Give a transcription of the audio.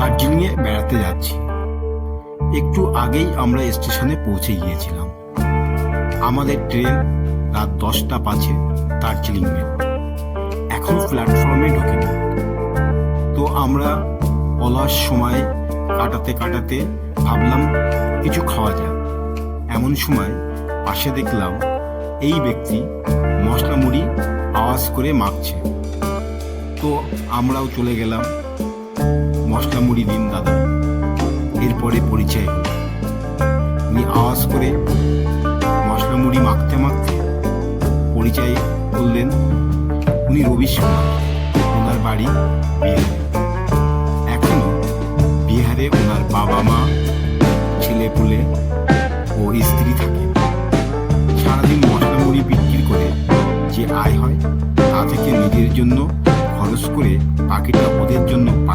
দার্জিলিংয়ে বেড়াতে যাচ্ছি। একটু আগেই আমরা স্টেশনে পৌঁছে গিয়েছিলাম। আমাদের ট্রেন রাত 10টা 5-এ দার্জিলিং মেল। এখন প্ল্যাটফর্মে ঢোকেনি। তো আমরা অলস সময় কাটাতে কাটাতে ভাবলাম কিছু খাওয়া যাক। এমন সময় পাশে দেখলাম এই ব্যক্তি মশলা মুড়ি আওয়াজ করে মাখছে। তো আমরাও চলে গেলাম, মশলা মুড়ি দিন দাদা। এরপরে পরিচয় হলো। উনি আওয়াজ করে মশলা মুড়ি মাখতে মাখতে পরিচয় করলেন উনি রবিশ কুমার। ওনার বাড়ি বিহারে। এখনো বিহারে ওনার বাবা মা, ছেলে পুলে ও স্ত্রী থাকে। সারাদিন মশলা মুড়ি বিক্রি করে যে আয় হয় তা থেকে নিজের জন্য খরচ করে বাকিটা ওদের জন্য